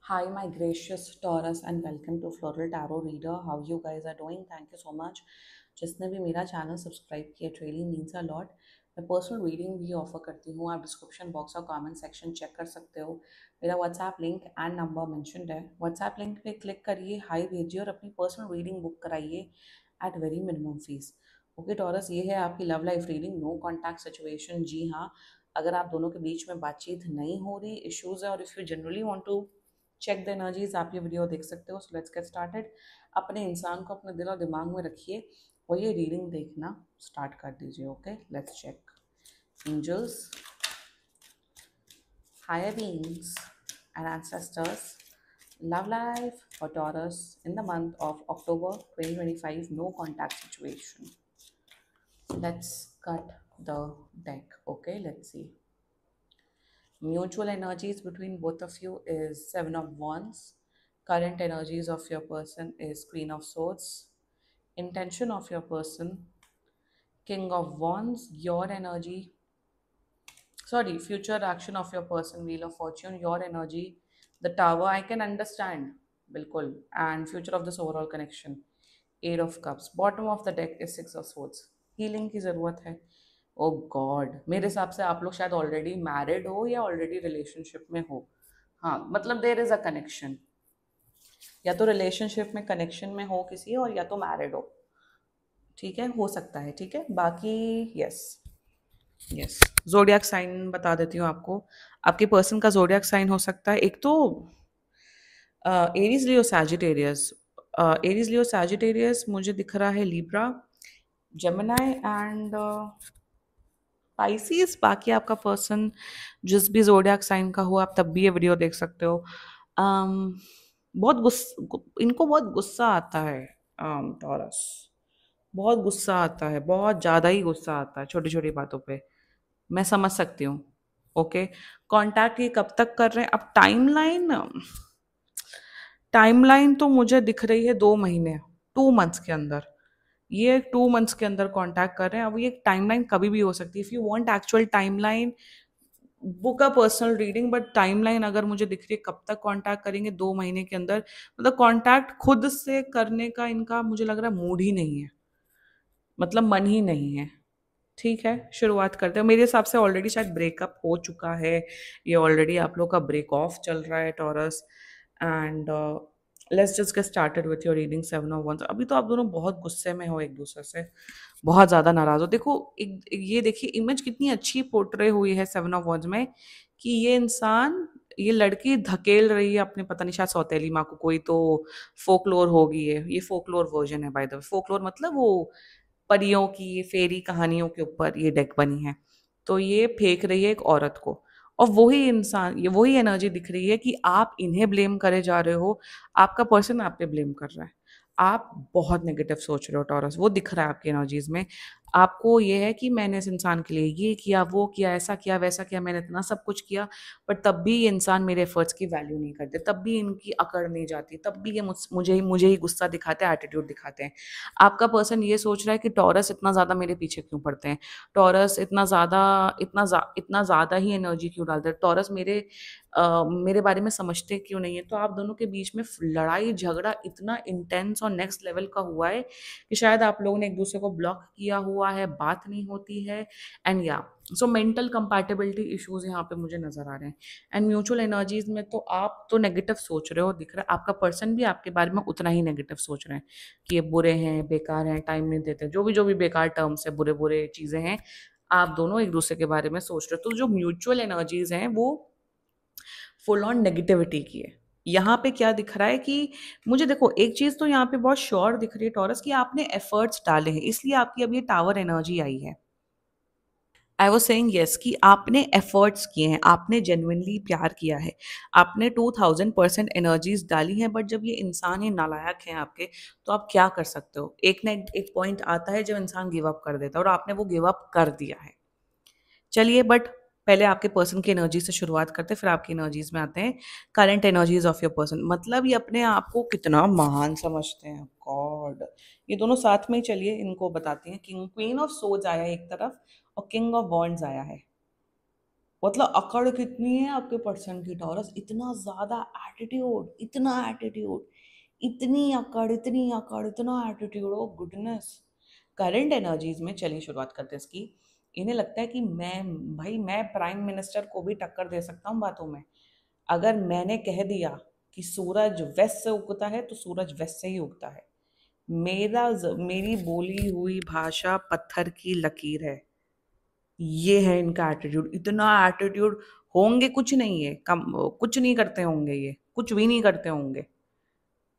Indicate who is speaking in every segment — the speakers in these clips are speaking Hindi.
Speaker 1: Hi, my gracious Taurus, and welcome to Floral Tarot Reader. How you guys are doing? Thank you so much. जिसने भी मेरा चैनल सब्सक्राइब किया, it really means a lot. मैं पर्सनल रीडिंग भी ऑफर करती हूँ। आप डिस्क्रिप्शन बॉक्स और कमेंट सेक्शन चेक कर सकते हो। मेरा WhatsApp link and number mentioned है। व्हाट्सएप लिंक पे क्लिक करिए, हाई भेजिए और अपनी पर्सनल रीडिंग बुक कराइए at very minimum fee. Okay Taurus, ये है आपकी love life reading, no contact situation. जी हाँ, अगर आप दोनों के बीच में बातचीत नहीं हो रही, इश्यूज है, और if you generally want to check the energies, आप ये वीडियो देख सकते हो। So let's get started. अपने इंसान को अपने दिल और दिमाग में रखिए और ये रीडिंग देखना स्टार्ट कर दीजिए। Okay, let's check. Angels, higher beings and ancestors, love life for Taurus in the month of October 2025, no contact situation. Let's cut the deck. Okay, let's see. Mutual energies between both of you is Seven of Wands. Current energies of your person is Queen of Swords. Intention of your person, King of Wands. Your energy, sorry, future action of your person, Wheel of Fortune. Your energy, the Tower. I can understand, bilkul. And future of this overall connection, Eight of Cups. Bottom of the deck is Six of Swords. Healing की ज़रूरत है। ओ गॉड, मेरे हिसाब से आप लोग शायद ऑलरेडी मैरिड हो या ऑलरेडी रिलेशनशिप में हो। हाँ, मतलब देर इज अ कनेक्शन, या तो रिलेशनशिप में कनेक्शन में हो किसी, और या तो मैरिड हो। ठीक है, हो सकता है। ठीक है, बाकी यस यस। जोडियाक साइन बता देती हूँ आपको। आपके पर्सन का जोडियाक साइन हो सकता है, एक तो Aries Leo Sagittarius. Aries Leo Sagittarius मुझे दिख रहा है लिब्रा, जेमिनाई एंड पाइसिस। बाकी आपका पर्सन जिस भी जोडियाक साइन का हो, आप तब भी ये वीडियो देख सकते हो। बहुत इनको बहुत गुस्सा आता है। टॉरस, बहुत गुस्सा आता है, बहुत ज़्यादा ही गुस्सा आता है छोटी छोटी बातों पे। मैं समझ सकती हूँ। ओके, कांटेक्ट ये कब तक कर रहे हैं? अब टाइमलाइन तो मुझे दिख रही है 2 महीने, 2 मंथ्स के अंदर। ये 2 मंथ्स के अंदर कांटेक्ट कर रहे हैं। अब ये टाइमलाइन कभी भी हो सकती है। If you want actual timeline, book a personal reading. But timeline अगर मुझे दिख रही है कब तक कांटेक्ट करेंगे, 2 महीने के अंदर। मतलब कांटेक्ट खुद से करने का इनका मुझे लग रहा है मूड ही नहीं है, मतलब मन ही नहीं है। ठीक है, शुरुआत करते हैं। मेरे हिसाब से ऑलरेडी शायद ब्रेकअप हो चुका है, ये ऑलरेडी आप लोग का ब्रेक ऑफ चल रहा है Taurus. And let's just get started with your reading seven of wands. अभी तो आप दोनों बहुत गुस्से में हो एक दूसरे से, बहुत ज़्यादा नाराज़ हो। देखो ये देखिए इमेज कितनी अच्छी पोर्ट्रे हुई है सेवन ऑफ वंस में, कि ये इंसान, ये लड़की धकेल रही है अपने, पता नहीं शायद सौतेली माँ को, कोई तो फोकलोर होगी ये फोकलोर वर्जन है बाय द वे। फोकलोर मतलब वो परियों की, फेरी कहानियों के ऊपर ये डेक बनी है। तो ये फेंक रही है एक औरत को, और वही इंसान, ये वही एनर्जी दिख रही है कि आप इन्हें ब्लेम करे जा रहे हो, आपका पर्सन आप पे ब्लेम कर रहा है। आप बहुत नेगेटिव सोच रहे हो टॉरस, वो दिख रहा है आपकी एनर्जीज में। आपको ये है कि मैंने इस इंसान के लिए ये किया, वो किया, ऐसा किया, वैसा किया, मैंने इतना सब कुछ किया, बट तब भी ये इंसान मेरे एफर्ट्स की वैल्यू नहीं करते, तब भी इनकी अकड़ नहीं जाती, तब भी ये मुझे ही गुस्सा दिखाते हैं, एटीट्यूड दिखाते हैं। आपका पर्सन ये सोच रहा है कि टॉरस इतना ज़्यादा मेरे पीछे क्यों पड़ते हैं, टॉरस इतना ज़्यादा ही एनर्जी क्यों डालते हैं, टॉरस मेरे बारे में समझते क्यों नहीं है। तो आप दोनों के बीच में लड़ाई झगड़ा इतना इंटेंस और नेक्स्ट लेवल का हुआ है कि शायद आप लोगों ने एक दूसरे को ब्लॉक किया हुआ है, बात नहीं होती है। एंड या सो मेंटल कंपैटिबिलिटी इश्यूज यहाँ पे मुझे नजर आ रहे हैं। एंड म्यूचुअल एनर्जीज में तो आप तो नेगेटिव सोच रहे हो, दिख रहा है आपका पर्सन भी आपके बारे में उतना ही नेगेटिव सोच रहे हैं कि ये बुरे हैं, बेकार हैं, टाइम नहीं देते, जो भी बेकार टर्म्स है, बुरे बुरे चीजें हैं, आप दोनों एक दूसरे के बारे में सोच रहे हो। तो जो म्यूचुअल एनर्जीज हैं वो फुल ऑन नेगेटिविटी की है। यहाँ पे क्या दिख रहा है कि मुझे देखो एक चीज तो यहाँ पे बहुत श्योर दिख रही है टॉरस, कि आपने एफर्ट्स डाले हैं, इसलिए आपकी अब ये टावर एनर्जी आई है। आई वॉज सेइंग यस, कि आपने एफर्ट्स किए हैं, आपने जेन्युइनली प्यार किया है, आपने 2000% एनर्जीज डाली हैं। बट जब ये इंसान ही नालायक हैं आपके, तो आप क्या कर सकते हो? एक ना एक पॉइंट आता है जब इंसान गिव अप कर देता है, और आपने वो गिव अप कर दिया है। चलिए, बट पहले आपके पर्सन की एनर्जी से शुरुआत करते हैं, फिर आपकी एनर्जीज में आते हैं। Current energies of your person, मतलब ये अपने आप को कितना महान समझते हैं, गॉड। ये दोनों साथ में ही, चलिए इनको बताते हैं। किंग क्वीन ऑफ सोर्ड्स आया है एक तरफ, और किंग ऑफ वॉन्ड्स आया है। मतलब अकड़ कितनी है आपके पर्सन की टॉरस, इतना ज्यादा एटीट्यूड, इतना एटीट्यूड, इतनी अकड़, इतना एटीट्यूड, ओ गुडनेस। करंट एनर्जीज में चलिए शुरुआत करते हैं इसकी। इन्हें लगता है कि मैं प्राइम मिनिस्टर को भी टक्कर दे सकता हूँ बातों में। अगर मैंने कह दिया कि सूरज वेस्ट से उगता है तो सूरज वेस्ट से ही उगता है। मेरी बोली हुई भाषा पत्थर की लकीर है। ये है इनका एटीट्यूड, इतना एटीट्यूड। होंगे कुछ नहीं है, कम कुछ नहीं करते होंगे, ये कुछ भी नहीं करते होंगे।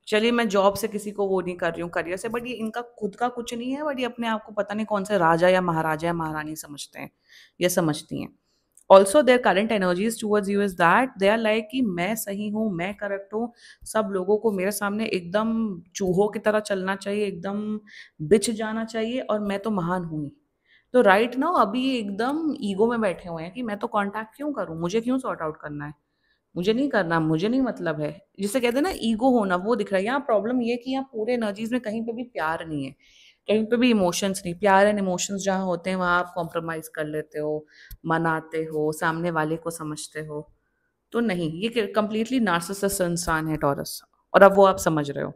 Speaker 1: चलिए मैं जॉब से किसी को वो नहीं कर रही हूँ, करियर से, बट ये इनका खुद का कुछ नहीं है, बट ये अपने आप को पता नहीं कौन से राजा या महाराजा या महारानी समझते हैं या समझती हैं। Also their current energies towards you is that they are like कि मैं सही हूँ, मैं करेक्ट हूँ। सब लोगों को मेरे सामने एकदम चूहों की तरह चलना चाहिए, एकदम बिछ जाना चाहिए, और मैं तो महान हूँ ही। तो राइट नाउ अभी ये एकदम ईगो में बैठे हुए हैं कि मैं तो कांटेक्ट क्यों करूं, मुझे क्यों सॉर्ट आउट करना है, मुझे नहीं करना, मुझे नहीं मतलब है। जिसे कहते हैं ना ईगो होना, वो दिख रहा है यहाँ। प्रॉब्लम ये है कि यहाँ पूरे एनर्जीज में कहीं पे भी प्यार नहीं है, कहीं पे भी इमोशंस नहीं। प्यार एंड इमोशंस जहाँ होते हैं वहां आप कॉम्प्रोमाइज कर लेते हो, मनाते हो, सामने वाले को समझते हो। तो नहीं, ये कंप्लीटली नार्सिसिस्ट इंसान है टॉरस, और अब वो आप समझ रहे हो।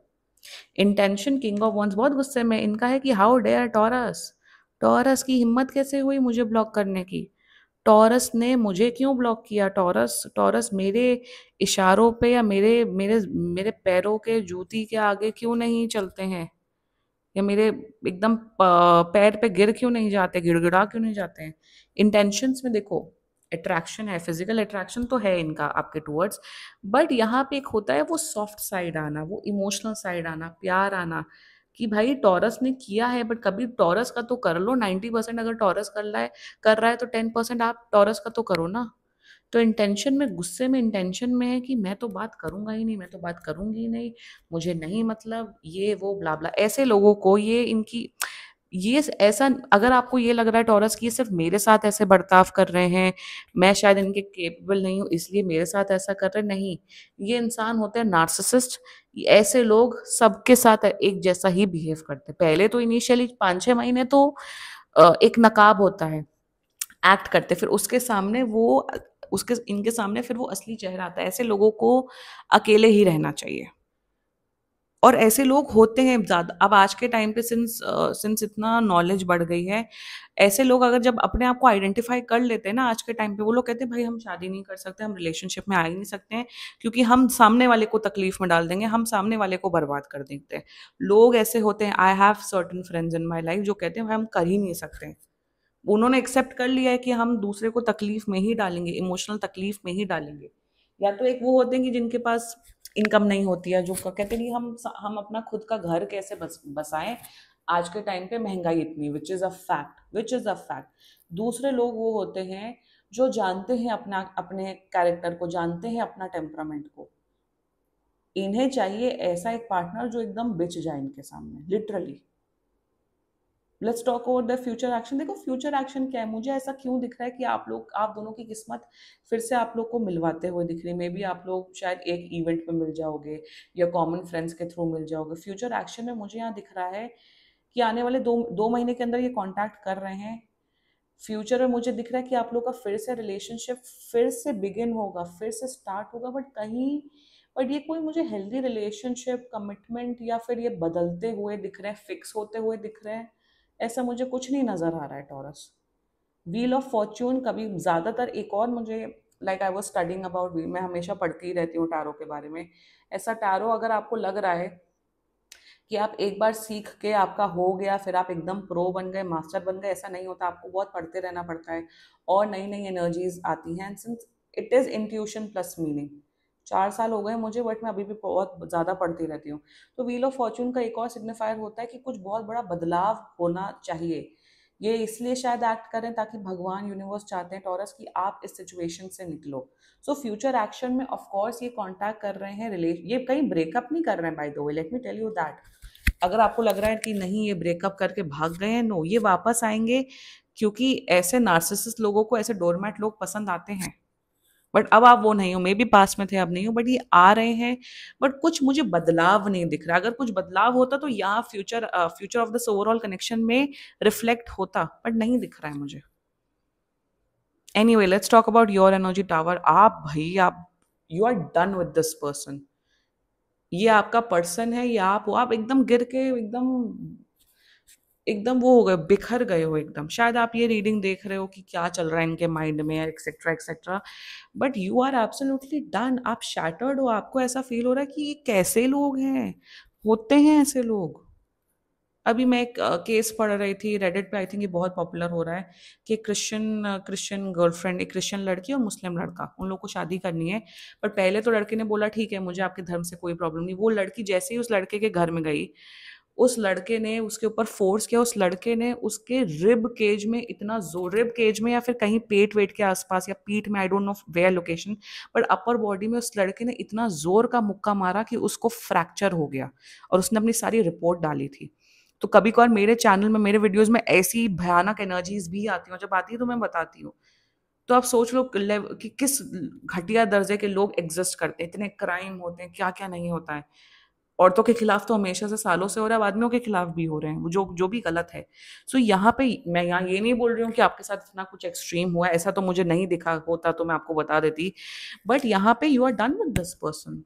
Speaker 1: इंटेंशन किंग ऑफ वंस बहुत गुस्से में इनका है कि हाउ डेयर टॉरस, टॉरस की हिम्मत कैसे हुई मुझे ब्लॉक करने की, टॉरस ने मुझे क्यों ब्लॉक किया, टॉरस टॉरस मेरे इशारों पे या मेरे मेरे मेरे पैरों के जूती के आगे क्यों नहीं चलते हैं, या मेरे एकदम पैर पे गिर क्यों नहीं जाते, गिड़गिड़ा क्यों नहीं जाते हैं। इंटेंशंस में देखो, अट्रैक्शन है, फिजिकल अट्रैक्शन तो है इनका आपके टूवर्ड्स, बट यहाँ पे एक होता है वो सॉफ्ट साइड आना, वो इमोशनल साइड आना, प्यार आना। कि भाई टॉरस ने किया है, बट कभी टॉरस का तो कर लो। 90% अगर टॉरस कर रहा है तो 10% आप टॉरस का तो करो ना। तो इंटेंशन में, गुस्से में इंटेंशन में है कि मैं तो बात करूंगा ही नहीं, मैं तो बात करूंगी ही नहीं, मुझे नहीं मतलब, ये वो ब्ला ब्ला। ऐसे लोगों को ये इनकी, ये ऐसा, अगर आपको ये लग रहा है टॉरस की ये सिर्फ मेरे साथ ऐसे बर्ताव कर रहे हैं, मैं शायद इनके केपेबल नहीं हूँ इसलिए मेरे साथ ऐसा कर रहे हैं, नहीं। ये इंसान होते हैं नार्सिसिस्ट। ऐसे लोग सबके साथ एक जैसा ही बिहेव करते हैं। पहले तो इनिशियली 5-6 महीने तो एक नकाब होता है, एक्ट करते, फिर उसके सामने वो, उसके इनके सामने फिर वो असली चेहरा आता है। ऐसे लोगों को अकेले ही रहना चाहिए, और ऐसे लोग होते हैं ज्यादा। अब आज के टाइम पे सिंस इतना नॉलेज बढ़ गई है, ऐसे लोग अगर जब अपने आप को आइडेंटिफाई कर लेते हैं ना आज के टाइम पे, वो लोग कहते हैं भाई हम शादी नहीं कर सकते, हम रिलेशनशिप में आ ही नहीं सकते हैं, क्योंकि हम सामने वाले को तकलीफ में डाल देंगे, हम सामने वाले को बर्बाद कर देते हैं। लोग ऐसे होते हैं। I have certain friends in my life जो कहते हैं भाई हम कर ही नहीं सकते। उन्होंने एक्सेप्ट कर लिया है कि हम दूसरे को तकलीफ में ही डालेंगे, इमोशनल तकलीफ में ही डालेंगे। या तो एक वो होते हैं कि जिनके पास इनकम नहीं होती है, जो कहते हैं कि हम अपना खुद का घर कैसे बसाएं, आज के टाइम पे महंगाई इतनी, विच इज अ फैक्ट। दूसरे लोग वो होते हैं जो जानते हैं अपना, अपने कैरेक्टर को जानते हैं, अपना टेम्परामेंट को। इन्हें चाहिए ऐसा एक पार्टनर जो एकदम बिच जाए इनके सामने, literally. Let's talk about the future action. देखो फ्यूचर एक्शन क्या है, मुझे ऐसा क्यों दिख रहा है कि आप दोनों की किस्मत फिर से आप लोग को मिलवाते हुए दिख रही है। मे बी आप लोग शायद एक इवेंट में मिल जाओगे या कॉमन फ्रेंड्स के थ्रू मिल जाओगे। फ्यूचर एक्शन में मुझे यहाँ दिख रहा है कि आने वाले दो दो महीने के अंदर ये कांटेक्ट कर रहे हैं। फ्यूचर में मुझे दिख रहा है कि आप लोग का फिर से रिलेशनशिप फिर से बिगिन होगा, फिर से स्टार्ट होगा, बट ये कोई मुझे हेल्दी रिलेशनशिप, कमिटमेंट, या फिर ये बदलते हुए दिख रहे हैं, फिक्स होते हुए दिख रहे हैं, ऐसा मुझे कुछ नहीं नजर आ रहा है टॉरस। व्हील ऑफ फॉर्च्यून कभी ज्यादातर, एक और मुझे, like I was studying about wheel, मैं हमेशा पढ़ती ही रहती हूँ टैरो के बारे में। ऐसा टैरो अगर आपको लग रहा है कि आप एक बार सीख के आपका हो गया, फिर आप एकदम प्रो बन गए, मास्टर बन गए, ऐसा नहीं होता। आपको बहुत पढ़ते रहना पड़ता है और नई नई एनर्जीज आती हैं। Since it is intuition plus meaning, 4 साल हो गए मुझे, बट मैं अभी भी बहुत ज़्यादा पढ़ती रहती हूँ। तो व्हील ऑफ फॉर्च्यून का एक और सिग्निफायर होता है कि कुछ बहुत बड़ा बदलाव होना चाहिए। ये इसलिए शायद एक्ट करें ताकि भगवान, यूनिवर्स चाहते हैं टॉरस कि आप इस सिचुएशन से निकलो। सो फ्यूचर एक्शन में ऑफ कोर्स ये कांटेक्ट कर रहे हैं, रिलेशन, ये कहीं ब्रेकअप नहीं कर रहे हैं by the way, let me tell you that. अगर आपको लग रहा है कि नहीं ये ब्रेकअप करके भाग गए हैं, नो, ये वापस आएंगे, क्योंकि ऐसे नार्सिसिस्ट लोगों को, ऐसे डोरमैट लोग पसंद आते हैं। बट अब आप वो नहीं हो, मे बी पास में थे अब नहीं हो, बट ये आ रहे हैं। बट कुछ मुझे बदलाव नहीं दिख रहा। अगर कुछ बदलाव होता तो यहाँ future of this overall connection में रिफ्लेक्ट होता, बट नहीं दिख रहा है मुझे। Anyway let's talk about your energy tower. आप भाई आप you are done with this person. ये आपका पर्सन है, या आप एकदम गिर के एकदम एकदम वो हो गए, बिखर गए हो एकदम। शायद आप ये रीडिंग देख रहे हो कि क्या चल रहा है इनके माइंड में, etcetera etcetera, but you are absolutely done. आप शैटर्ड हो, आपको ऐसा फील हो रहा है कि ये कैसे लोग हैं, होते हैं ऐसे लोग। अभी मैं एक केस पढ़ रही थी रेडिट पे, आई थिंक ये बहुत पॉपुलर हो रहा है, कि क्रिश्चियन गर्लफ्रेंड, एक क्रिश्चियन लड़की और मुस्लिम लड़का, उन लोग को शादी करनी है। पर पहले तो लड़के ने बोला ठीक है मुझे आपके धर्म से कोई प्रॉब्लम नहीं। वो लड़की जैसे ही उस लड़के के घर में गई, उस लड़के ने उसके ऊपर फोर्स किया। उस लड़के ने उसके रिब केज में इतना जोर, रिब केज में या फिर कहीं पेट वेट के आसपास या पीठ में, I don't know where location, but upper body में उस लड़के ने इतना जोर का मुक्का मारा कि उसको फ्रैक्चर हो गया। और उसने अपनी सारी रिपोर्ट डाली थी। तो कभी कभार मेरे चैनल में, मेरे वीडियोस में ऐसी भयानक एनर्जीज भी आती हैं, जब आती है तो मैं बताती हूँ। तो आप सोच लो कि किस घटिया दर्जे के लोग एग्जिस्ट करते हैं, इतने क्राइम होते हैं, क्या क्या नहीं होता है। औरतों के खिलाफ तो हमेशा से सालों से हो रहा है, अब आदमियों के खिलाफ भी हो रहे हैं, वो जो जो भी गलत है। सो यहाँ पे मैं यहाँ ये नहीं बोल रही हूँ कि आपके साथ इतना कुछ एक्सट्रीम हुआ है, ऐसा तो मुझे नहीं दिखा, होता तो मैं आपको बता देती। बट यहाँ पे you are done with this person.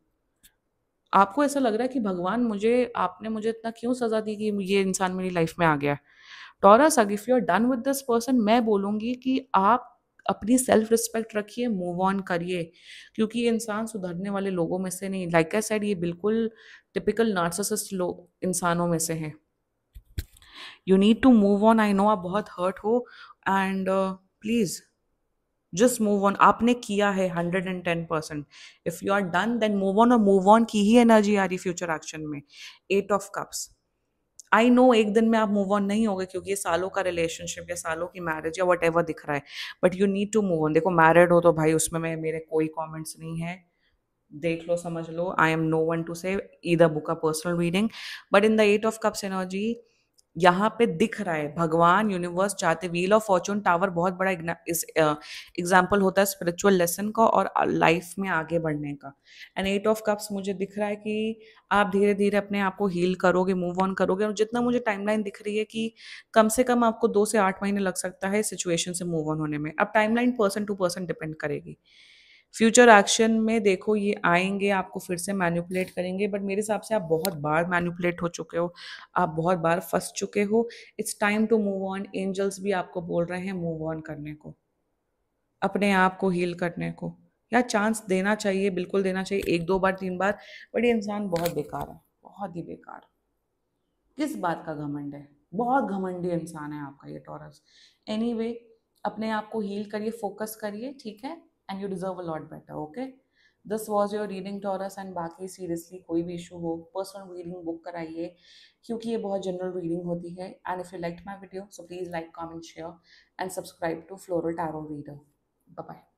Speaker 1: आपको ऐसा लग रहा है कि भगवान मुझे, आपने मुझे इतना क्यों सजा दी कि ये इंसान मेरी लाइफ में आ गया। टॉरस, अगर if you are done with this person, मैं बोलूंगी कि आप अपनी सेल्फ रिस्पेक्ट रखिए, मूव ऑन करिए, क्योंकि ये इंसान सुधरने वाले लोगों में से नहीं। लाइक आई सेड, ये बिल्कुल टिपिकल नार्सिसिस्ट लोग इंसानों में से हैं। You need to move on. I know आप बहुत हर्ट हो, and please just move on. आपने किया है 110%। If you are done then move on, और मूव ऑन की ही एनर्जी आ रही फ्यूचर एक्शन में। 8 ऑफ कप्स। आई नो एक दिन में आप मूव ऑन नहीं होगे, क्योंकि ये सालों का रिलेशनशिप या सालों की मैरिज या वट एवर दिख रहा है, but you need to move on. देखो मैरिड हो तो भाई उसमें मैं, मेरे कोई कॉमेंट्स नहीं है, देख लो समझ लो, I am no one to say either book a personal reading. But in the 8 of cups energy यहाँ पे दिख रहा है, भगवान यूनिवर्स चाहते, व्हील ऑफ फॉर्चून टावर बहुत बड़ा एग्जाम्पल होता है स्पिरिचुअल लेसन का और लाइफ में आगे बढ़ने का। एंड 8 ऑफ कप्स मुझे दिख रहा है कि आप धीरे धीरे अपने आप को हील करोगे, मूव ऑन करोगे। और जितना मुझे टाइमलाइन दिख रही है कि कम से कम आपको 2 से 8 महीने लग सकता है सिचुएशन से मूव ऑन होने में। अब timeline person to person depend करेगी। फ्यूचर एक्शन में देखो ये आएंगे, आपको फिर से मैनिपुलेट करेंगे, बट मेरे हिसाब से आप बहुत बार मैनिपुलेट हो चुके हो, आप बहुत बार फंस चुके हो। It's time to move on. Angels भी आपको बोल रहे हैं मूव ऑन करने को, अपने आप को हील करने को। या चांस देना चाहिए, बिल्कुल देना चाहिए, 1 2 बार 3 बार। बट ये इंसान बहुत बेकार है, बहुत ही बेकार। किस बात का घमंड है, बहुत घमंडी इंसान है आपका ये टॉरस। एनीवे, अपने आप को हील करिए, फोकस करिए, ठीक है, and you deserve a lot better. Okay, this was your reading taurus. And बाकी सीरियसली कोई भी इशू हो, पर्सनल रीडिंग बुक कराइए, क्योंकि ये बहुत जनरल रीडिंग होती है। And if you like my video, so please like, comment, share and subscribe to Floral Tarot Reader. Bye bye.